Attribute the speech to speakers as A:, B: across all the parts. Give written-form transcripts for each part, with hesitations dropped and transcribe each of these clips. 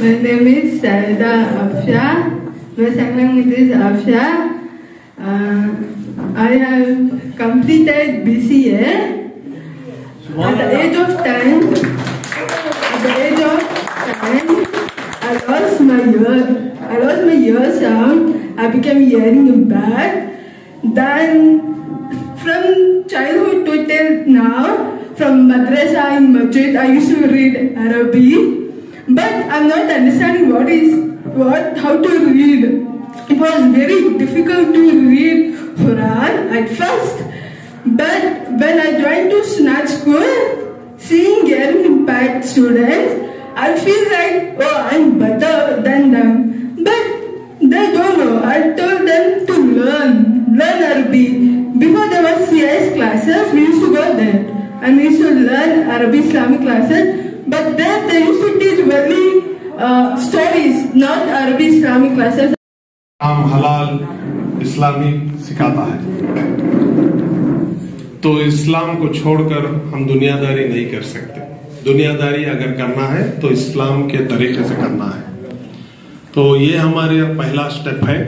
A: My name is Saida Afsha. My second name is Afsha. I have completed BCA at the age of 10. I lost my ear sound. I became hearing bad. Then, from childhood to till now, from madrasa and masjid, I used to read Arabic. But I'm not understanding how to read. It was very difficult to read Quran at first. But when I joined to Snatch School, seeing hearing bad students, I feel like, oh, I'm better than them. But they don't know. I told them to learn Arabic. Before there was CIS classes, we used to go there. And we used to learn Arabic Islamic classes. But then they used to teach very stories, not Arabic Islamic classes.
B: हम हलाल इस्लामी सिखाता है, तो इस्लाम को छोड़कर हम दुनियादारी नहीं कर सकते। दुनियादारी अगर करना है तो इस्लाम के तरीके से करना है। तो ये हमारे पहला स्टेप है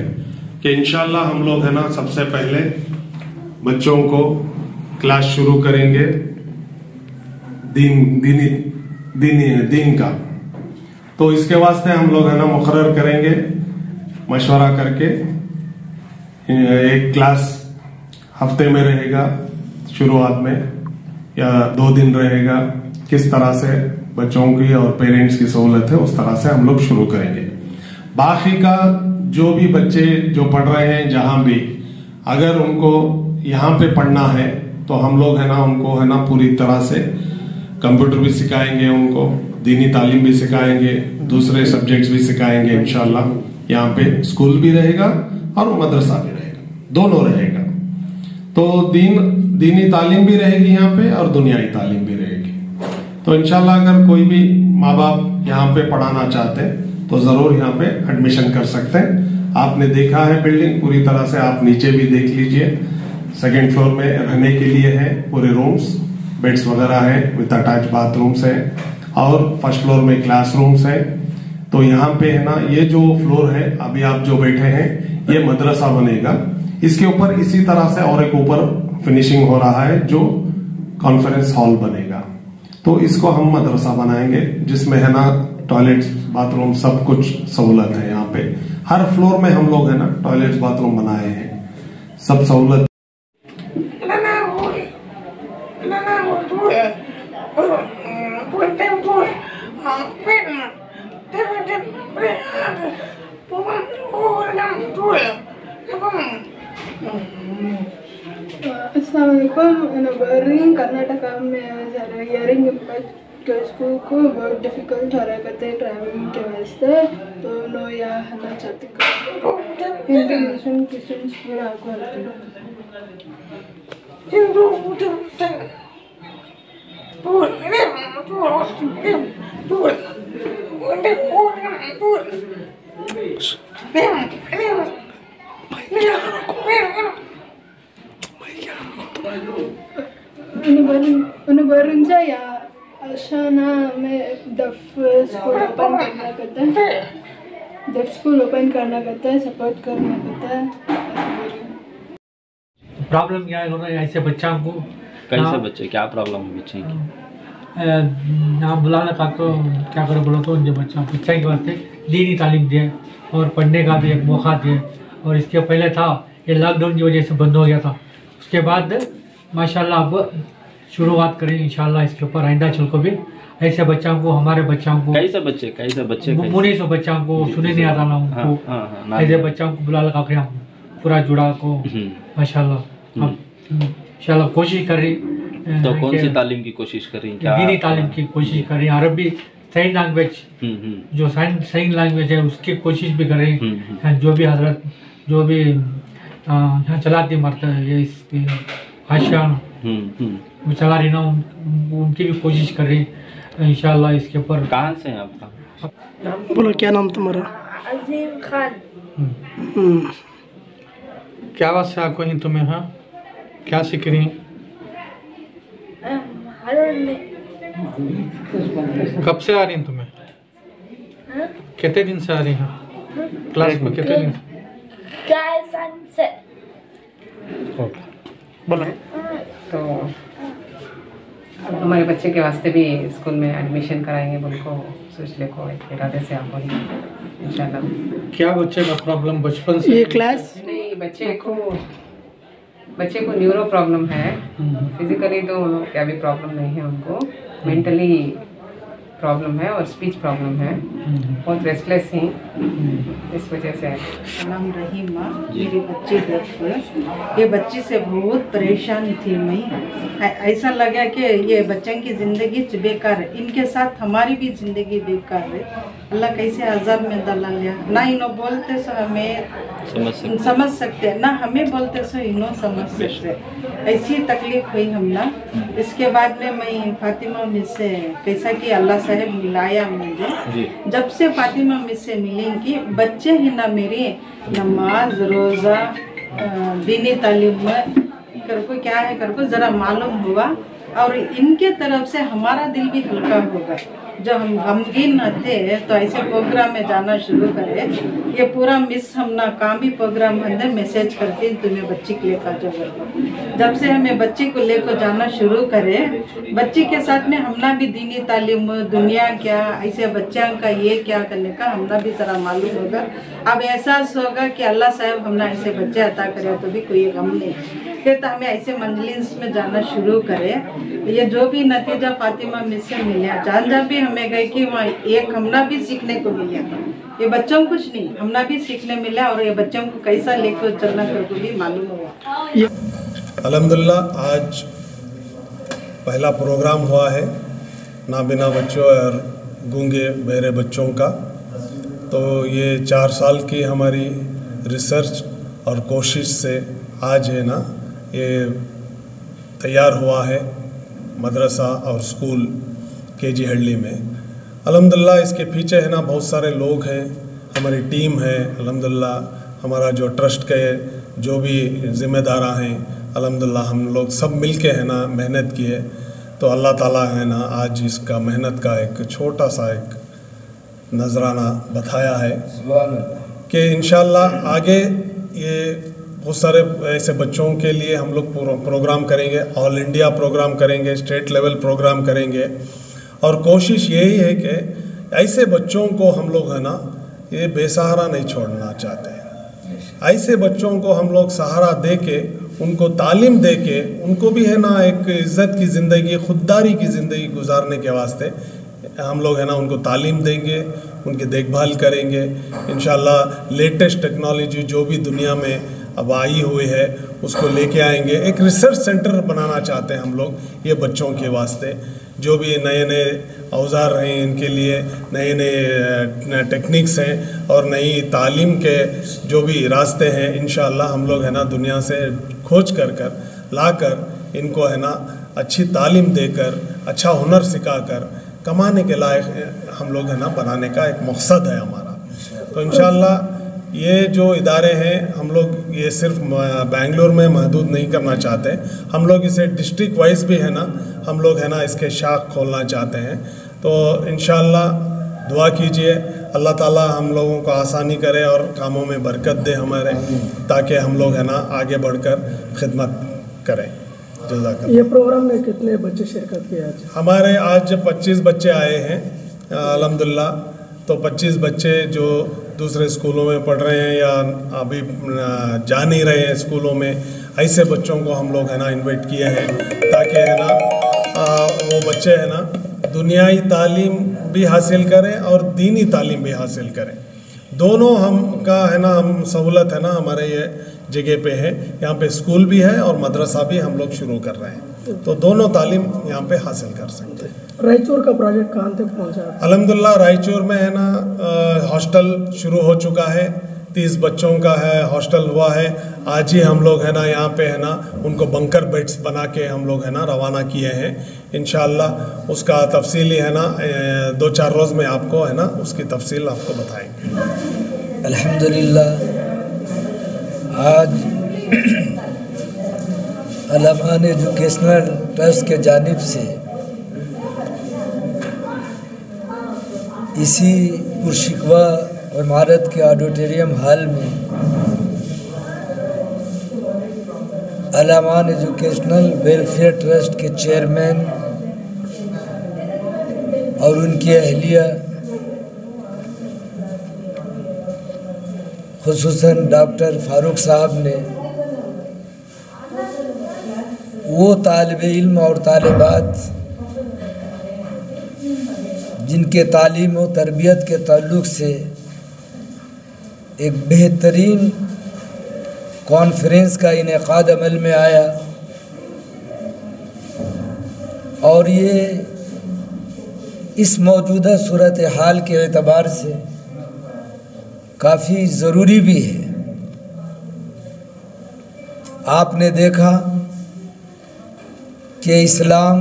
B: कि इंशाल्लाह हम लोग है ना, सबसे पहले बच्चों को क्लास शुरू करेंगे दीन का। तो इसके वास्ते हम लोग है ना मुकर्रर करेंगे, मशवरा करके एक क्लास हफ्ते में रहेगा शुरुआत में, या 2 दिन रहेगा। किस तरह से बच्चों की और पेरेंट्स की सहूलत है उस तरह से हम लोग शुरू करेंगे। बाकी का जो भी बच्चे जो पढ़ रहे हैं जहां भी, अगर उनको यहाँ पे पढ़ना है तो हम लोग है ना उनको है ना पूरी तरह से कंप्यूटर भी सिखाएंगे, उनको दीनी तालीम भी सिखाएंगे, दूसरे सब्जेक्ट्स भी सिखाएंगे। इंशाल्लाह यहाँ पे स्कूल भी रहेगा और मदरसा भी रहेगा, दोनों रहेगा। तो दीनी तालीम भी रहेगी यहाँ पे और दुनियाई तालीम भी रहेगी। तो इंशाल्लाह अगर कोई भी माँ बाप यहाँ पे पढ़ाना चाहते हैं तो जरूर यहाँ पे एडमिशन कर सकते हैं। आपने देखा है बिल्डिंग पूरी तरह से, आप नीचे भी देख लीजिए। 2nd फ्लोर में रहने के लिए है पूरे रूम्स, बेड्स वगैरह है विद अटैच बाथरूम्स है, और 1st फ्लोर में क्लासरूम्स है। तो यहाँ पे है ना, ये जो फ्लोर है अभी आप जो बैठे हैं ये मदरसा बनेगा। इसके ऊपर इसी तरह से और एक ऊपर फिनिशिंग हो रहा है जो कॉन्फ्रेंस हॉल बनेगा। तो इसको हम मदरसा बनाएंगे जिसमें है ना टॉयलेट्स बाथरूम सब कुछ सहूलत है। यहाँ पे हर फ्लोर में हम लोग है ना टॉयलेट्स बाथरूम बनाए हैं, सब सहूलत।
A: अस्सलामुअलैकुम। बर्लिन कर्नाटका में हियरिंग स्कूल को बहुत डिफिकल्ट हो रहा करते हैं ट्रैवलिंग के वास्ते, तो नो यहाँ आना चाहते इंटरनेशनल क्वेश्चंस पूरा आपको या अशाना में दफ स्कूल ओपन करना करता है, सपोर्ट करना करता है।
C: प्रॉब्लम क्या हो रहा है ऐसे बच्चा को?
D: कैसे बच्चे, क्या प्रॉब्लम है बच्चे की?
C: यहाँ बुलाना का तो क्या करो बोलो तो उनके बच्चा के वास्ते दीनी तालीम दे और पढ़ने का भी एक मौका दे। और इसके पहले था ये लॉकडाउन की वजह से बंद हो गया था, उसके बाद माशाल्लाह अब शुरुआत करें इंशाल्लाह इसके ऊपर आइंदा चल को भी ऐसे बच्चों को, हमारे बच्चों को,
D: कैसे बच्चे
C: मुनी से बच्चों को सुने नहीं आता ना उनको, ऐसे बच्चों को बुला लगा के हम पूरा जुड़ा को माशाल्लाह हम इंशाल्लाह कोशिश कर रही।
D: तो कौन सी तालीम की कोशिश कर रही हैं?
C: दीनी तालीम की कोशिश कर रही हैं, अरबी साइन लैंग्वेज जो साइन लैंग्वेज है उसकी कोशिश भी कर रही हैं। जो भी हजरत जो भी यहाँ चलाती मरता है ये इसकी हाशिया वो चला रही ना, उनकी भी कोशिश कर रही इंशाल्लाह इसके ऊपर।
D: कहाँ से हैं आपका?
E: बोलो क्या नाम तुम्हारा?
F: अजीम खान।
E: क्या बात से आपको हिंदू में? हाँ, क्या सीख रही हैं? कब से आ रही हैं तुम्हें? कितने दिन से आ रही हैं क्लास में? कितने दिन
F: से?
E: बोलो।
G: तो हमारे बच्चे के वास्ते भी स्कूल में एडमिशन कराएंगे उनको सोचने को इरादे से आप बोलिए इंशाल्लाह।
E: क्या बच्चे का प्रॉब्लम बचपन से? ये क्लास
G: नहीं, बच्चे को न्यूरो प्रॉब्लम है। फिजिकली तो क्या भी प्रॉब्लम नहीं है उनको, मेंटली प्रॉब्लम है और स्पीच प्रॉब्लम है। बहुत रेस्टलेस हैं इस वजह से।
H: नाम रहीमा, मेरे बच्चे देखो, ये बच्ची से बहुत परेशान थी मैं। ऐसा लगा कि ये बच्चों की ज़िंदगी बेकार है, इनके साथ हमारी भी ज़िंदगी बेकार है। अल्लाह कैसे अज़ाब में डाला लिया। ना इन्हों बोलते सो हमें समझ सकते, ना हमें बोलते सो इन्हों समझ सकते। ऐसी तकलीफ हुई हमला। इसके बाद में मैं फातिमा मिस से कैसा कि अल्लाह साहब मिलाया मुझे। जब से फातिमा मिस से मिलेंगी बच्चे ही ना मेरे नमाज रोज़ा दीनी तालीम में कर को क्या है कर को ज़रा मालूम हुआ, और इनके तरफ से हमारा दिल भी हल्का होगा। जब हम गमगीन रहते हैं तो ऐसे प्रोग्राम में जाना शुरू करें। ये पूरा मिस हम ना काम भी प्रोग्राम अंदर मैसेज करते हैं तुम्हें बच्ची को लेकर जाओ। जब से हमें बच्ची को लेकर जाना शुरू करें, बच्ची के साथ में हमना भी दीनी तालीम दुनिया क्या ऐसे बच्चों का ये क्या करने का हमना भी ज़रा मालूम होगा। अब एहसास होगा कि अल्लाह साहब हमना ऐसे बच्चे अता करे तो भी कोई गम नहीं फिर तो हमें ऐसे मंजलिस में जाना शुरू करें। ये जो भी नतीजा फातिमा मिस से मिला, जहाँ भी हमें गए कि वहाँ एक हमना भी सीखने को मिला। ये बच्चों को कुछ नहीं, हमना भी सीखने मिला और ये बच्चों को कैसा लेकर चलना को भी मालूम हुआ।
B: अल्हम्दुलिल्लाह आज पहला प्रोग्राम हुआ है नाबिना बच्चों और गूंगे बहरे बच्चों का। तो ये 4 साल की हमारी रिसर्च और कोशिश से आज है ना ये तैयार हुआ है मदरसा और स्कूल केजी हल्ली में। अल्हम्दुलिल्लाह इसके पीछे है ना बहुत सारे लोग हैं, हमारी टीम है। अल्हम्दुलिल्लाह हमारा जो ट्रस्ट के जो भी ज़िम्मेदार हैं अल्हम्दुलिल्लाह हम लोग सब मिल के है ना मेहनत किए। तो अल्लाह ताला है ना आज इसका मेहनत का एक छोटा सा एक नजराना बताया है कि इंशाअल्लाह आगे ये बहुत सारे ऐसे बच्चों के लिए हम लोग प्रोग्राम करेंगे, ऑल इंडिया प्रोग्राम करेंगे, स्टेट लेवल प्रोग्राम करेंगे। और कोशिश यही है कि ऐसे बच्चों को हम लोग है ना ये बेसहारा नहीं छोड़ना चाहते। ऐसे बच्चों को हम लोग सहारा दे के उनको तालीम दे के उनको भी है ना एक इज़्ज़त की ज़िंदगी, खुददारी की ज़िंदगी गुजारने के वास्ते हम लोग है ना उनको तालीम देंगे, उनकी देखभाल करेंगे। इंशाल्लाह लेटेस्ट टेक्नोलॉजी जो भी दुनिया में अब आई हुई है उसको लेके आएंगे। एक रिसर्च सेंटर बनाना चाहते हैं हम लोग ये बच्चों के वास्ते। जो भी नए नए औजार हैं इनके लिए नए नए टेक्निक्स हैं और नई तालीम के जो भी रास्ते हैं इंशाअल्लाह हम लोग है ना दुनिया से खोज कर लाकर इनको है ना अच्छी तालीम देकर अच्छा हुनर सिखाकर कमाने के लायक हम लोग है ना बनाने का एक मकसद है हमारा। तो इंशाअल्लाह ये जो इदारे हैं हम लोग ये सिर्फ बेंगलुरु में महदूद नहीं करना चाहते, हम लोग इसे डिस्ट्रिक्ट वाइज भी है ना हम लोग है ना इसके शाख खोलना चाहते हैं। तो इंशाअल्लाह दुआ कीजिए अल्लाह ताला हम लोगों को आसानी करे और कामों में बरकत दे हमारे, ताकि हम लोग है ना आगे बढ़कर खिदमत करें।
E: ये प्रोग्राम में कितने बच्चे शिरकत किए आज?
B: हमारे आज 25 बच्चे आए हैं अल्हम्दुलिल्लाह। तो 25 बच्चे जो दूसरे स्कूलों में पढ़ रहे हैं या अभी जा नहीं रहे हैं स्कूलों में, ऐसे बच्चों को हम लोग है ना इनवाइट किए हैं ताकि है ना वो बच्चे है ना दुनियाई तालीम भी हासिल करें और दीनी तालीम भी हासिल करें। दोनों हम का है ना, हम सहूलत है ना हमारे ये जगह पे है। यहाँ पे स्कूल भी है और मदरसा भी हम लोग शुरू कर रहे हैं, तो दोनों तालीम यहाँ पे हासिल कर सकते हैं।
I: रायचूर का प्रोजेक्ट कहाँ तक पहुँचा?
B: अल्हम्दुलिल्लाह रायचूर में है ना हॉस्टल शुरू हो चुका है, 30 बच्चों का है हॉस्टल हुआ है। आज ही हम लोग है ना यहाँ पे है ना उनको बंकर बेड्स बना के हम लोग है ना रवाना किए हैं। इंशाअल्लाह उसका तफसीली है ना 2-4 रोज़ में आपको है ना उसकी तफसील आपको बताएंगे।
J: अल्हम्दुलिल्लाह आज अल-अमान एजुकेशनल ट्रस्ट के जानिब से इसी पुरशिकवा इमारत के ऑडिटोरियम हॉल में अल-अमान एजुकेशनल वेलफेयर ट्रस्ट के चेयरमैन और उनकी अहलिया खुसूसन डॉक्टर फारूक साहब ने वो तालिब इल्म और तालिबात जिनके तालीम और तरबियत के ताल्लुक़ से एक बेहतरीन कॉन्फ्रेंस का इनेकाद अमल में आया और ये इस मौजूदा सूरत हाल के एतबार से काफ़ी ज़रूरी भी है। आपने देखा कि इस्लाम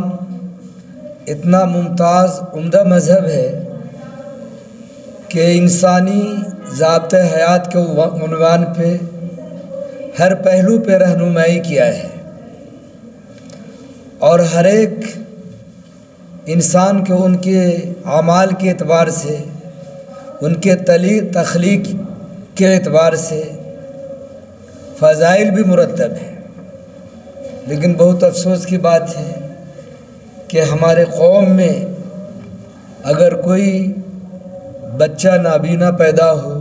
J: इतना मुमताज़ उम्दा मज़हब है कि इंसानी ज़ाब्ते हयात के उन्वान पे हर पहलू पे रहनुमाई किया है और हर एक इंसान के उनके आमाल के एतबार से, उनके तख्लीक के एतबार से फ़ज़ाइल भी मुरतब है। लेकिन बहुत अफसोस की बात है कि हमारे कौम में अगर कोई बच्चा नाबीना पैदा हो,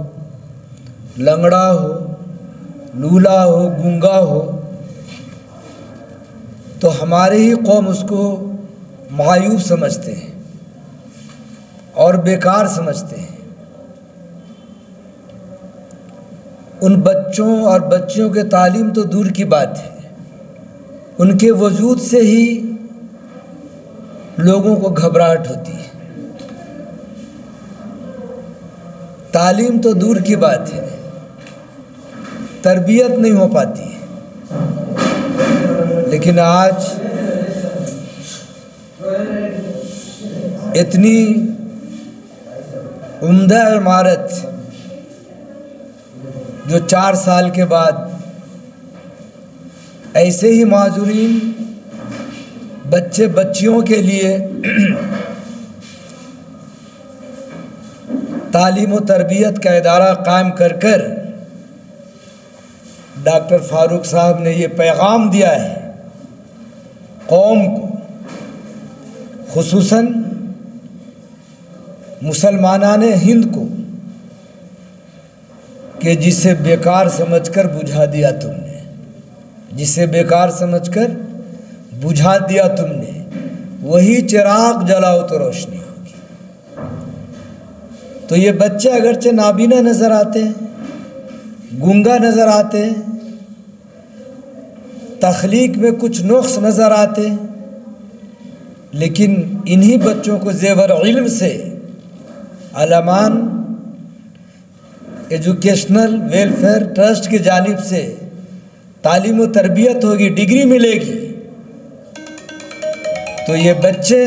J: लंगड़ा हो, लूला हो, गूंगा हो, तो हमारे ही कौम उसको मायूब समझते हैं और बेकार समझते हैं। उन बच्चों और बच्चियों के तालीम तो दूर की बात है, उनके वजूद से ही लोगों को घबराहट होती है। तालीम तो दूर की बात है, तरबियत नहीं हो पाती है। लेकिन आज इतनी उम्दा इमारत जो 4 साल के बाद ऐसे ही माजूरीन बच्चे बच्चियों के लिए तालीम व तरबियत का इदारा कायम कर कर डॉक्टर फारूक साहब ने ये पैगाम दिया है कौम को, खुसूसन मुसलमानाने हिंद को, कि जिसे बेकार समझकर बुझा दिया तुमने, जिसे बेकार समझकर बुझा दिया तुमने, वही चिराग जलाओ तो रोशनी होगी। तो ये बच्चे अगरचे नाबीना नज़र आते हैं, गूंगा नज़र आते हैं, तख्लीक में कुछ नुक्स नज़र आते हैं, लेकिन इन्हीं बच्चों को ज़ेवर इल्म से अल-अमान एजुकेशनल वेलफेयर ट्रस्ट की जानिब से तालीम व तरबियत होगी, डिग्री मिलेगी। तो ये बच्चे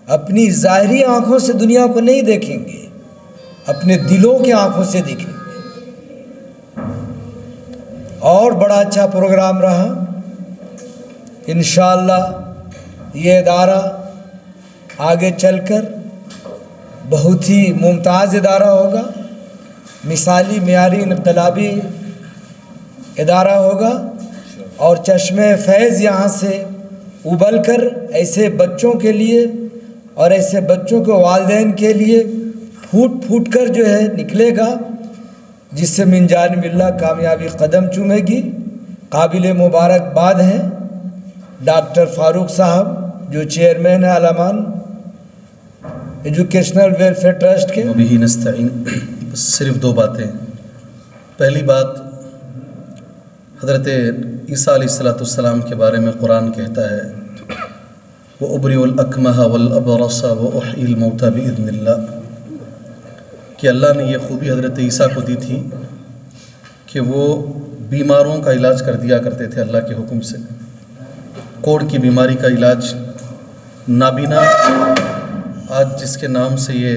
J: अपनी ज़ाहिरी आँखों से दुनिया को नहीं देखेंगे, अपने दिलों की आँखों से देखेंगे। और बड़ा अच्छा प्रोग्राम रहा। इंशाअल्लाह ये इदारा आगे चलकर बहुत ही मुमताज़ इदारा होगा, मिसाली मियारी इनकलाबी इदारा होगा और चश्मे फैज़ यहाँ से उबल कर ऐसे बच्चों के लिए और ऐसे बच्चों के वालिदैन के लिए फूट फूट कर जो है निकलेगा, जिससे मिन जानिबिल्लाह कामयाबी कदम चूमेगी। काबिल मुबारकबाद हैं डॉक्टर फारूक साहब जो चेयरमैन है अल-अमान एजुकेशनल वेलफेयर ट्रस्ट के
K: वबिही नस्तईन। सिर्फ 2 बातें। पहली बात, हज़रत ईसा अलैहिस्सलाम के बारे में कुरान कहता है वो उबरिउल अकमह वल अबरस व उहील मौता बिइज़्निल्लाह, कि अल्लाह ने ये खूबी हज़रत ईसा को दी थी कि वो बीमारों का इलाज कर दिया करते थे अल्लाह के हुक्म से। कोढ़ की बीमारी का इलाज, नाबीना आज जिसके नाम से ये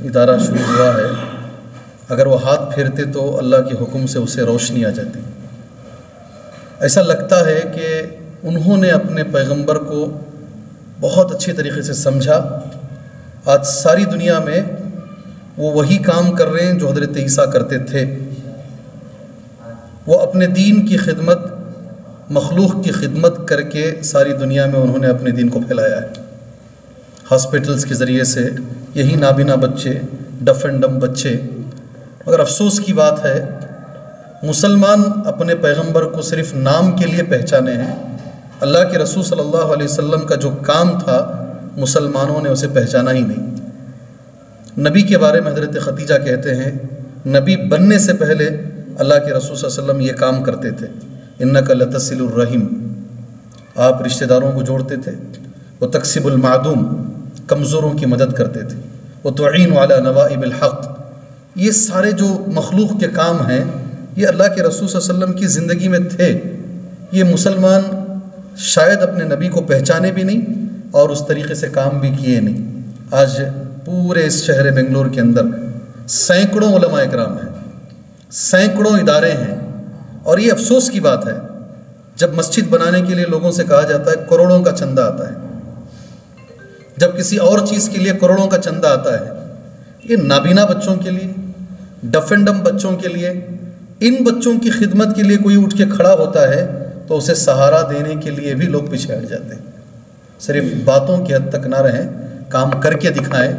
K: इदारा शुरू हुआ है, अगर वो हाथ फेरते तो अल्लाह के हुक्म से उसे रोशनी आ जाती। ऐसा लगता है कि उन्होंने अपने पैगंबर को बहुत अच्छी तरीके से समझा। आज सारी दुनिया में वो वही काम कर रहे हैं जो हज़रत ईसा करते थे। वो अपने दीन की खिदमत, मखलूक की खिदमत करके सारी दुनिया में उन्होंने अपने दीन को फैलाया है। हॉस्पिटल्स के ज़रिए से यही नाबीना बच्चे, डफ एंड डम बच्चे। मगर अफसोस की बात है, मुसलमान अपने पैगंबर को सिर्फ नाम के लिए पहचाने हैं। अल्लाह के रसूल सल्लल्लाहु अलैहि वसल्लम का जो काम था, मुसलमानों ने उसे पहचाना ही नहीं। नबी के बारे में हज़रत खदीजा कहते हैं, नबी बनने से पहले अल्लाह के रसूल सल्लल्लाहु अलैहि वसल्लम ये काम करते थे, इन्नका लतसिलुर रहीम, आप रिश्तेदारों को जोड़ते थे। वो तक्सिबुल मादूम, कमज़ोरों की मदद करते थे। वो तुईन अला नवाइबिल हक़, ये सारे जो मखलूक के काम हैं ये अल्लाह के रसूल सल्लल्लाहु अलैहि वसल्लम की ज़िंदगी में थे। ये मुसलमान शायद अपने नबी को पहचाने भी नहीं और उस तरीक़े से काम भी किए नहीं। आज पूरे इस शहर बेंगलोर के अंदर सैकड़ों उलमा इकराम हैं, सैकड़ों इदारे हैं, और ये अफसोस की बात है जब मस्जिद बनाने के लिए लोगों से कहा जाता है करोड़ों का चंदा आता है, जब किसी और चीज़ के लिए करोड़ों का चंदा आता है। ये नाबीना बच्चों के लिए, डफ एंड डम बच्चों के लिए, इन बच्चों की खिदमत के लिए कोई उठ के खड़ा होता है तो उसे सहारा देने के लिए भी लोग पीछे हट जाते हैं। सिर्फ बातों की हद तक ना रहें, काम करके दिखाएं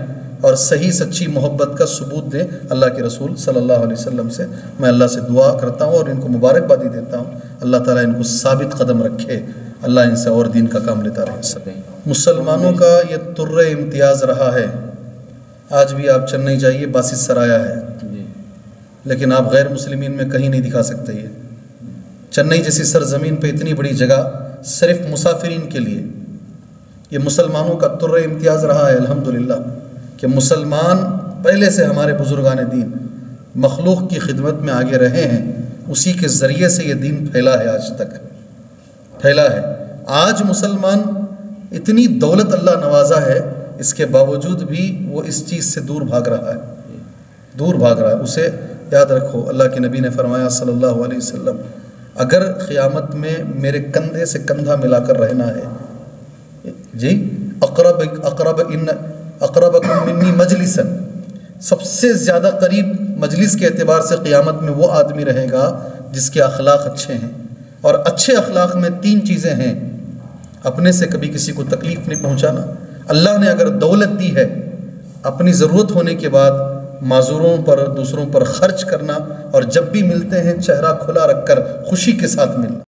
K: और सही सच्ची मोहब्बत का सबूत दें अल्लाह के रसूल सल्लल्लाहु अलैहि वसल्लम से। मैं अल्लाह से दुआ करता हूँ और इनको मुबारकबादी देता हूँ। अल्लाह ताला इनको साबित कदम रखे, अल्लाह इनसे और दीन का काम लेता रहे। मुसलमानों का ये तुर्रे इम्तियाज़ रहा है। आज भी आप चेन्नई जाइए, बासित सराया है, लेकिन आप गैर मुस्लिमीन में कहीं नहीं दिखा सकते। ये चेन्नई जैसी सरजमीन पे इतनी बड़ी जगह सिर्फ मुसाफिरीन के लिए, ये मुसलमानों का तुर्रे इम्तियाज़ रहा है अल्हम्दुलिल्लाह, कि मुसलमान पहले से हमारे बुजुर्गान दीन मखलूक की खिदमत में आगे रहे हैं। उसी के ज़रिए से ये दीन फैला है, आज तक फैला है। आज मुसलमान इतनी दौलत अल्लाह नवाजा है, इसके बावजूद भी वो इस चीज़ से दूर भाग रहा है, दूर भाग रहा है। उसे याद रखो, अल्लाह के नबी ने फरमाया सल्लल्लाहु अलैहि वसल्लम, अगर क़यामत में मेरे कंधे से कंधा मिलाकर रहना है, जी अक़रबकुम मिन्नी मजलिसन, सबसे ज़्यादा करीब मजलिस के एतबार से क़यामत में वो आदमी रहेगा जिसके अखलाक अच्छे हैं। और अच्छे अखलाक में 3 चीज़ें हैं, अपने से कभी किसी को तकलीफ़ नहीं पहुँचाना, अल्लाह ने अगर दौलत दी है अपनी ज़रूरत होने के बाद माजूरों पर, दूसरों पर खर्च करना, और जब भी मिलते हैं चेहरा खुला रखकर खुशी के साथ मिलना।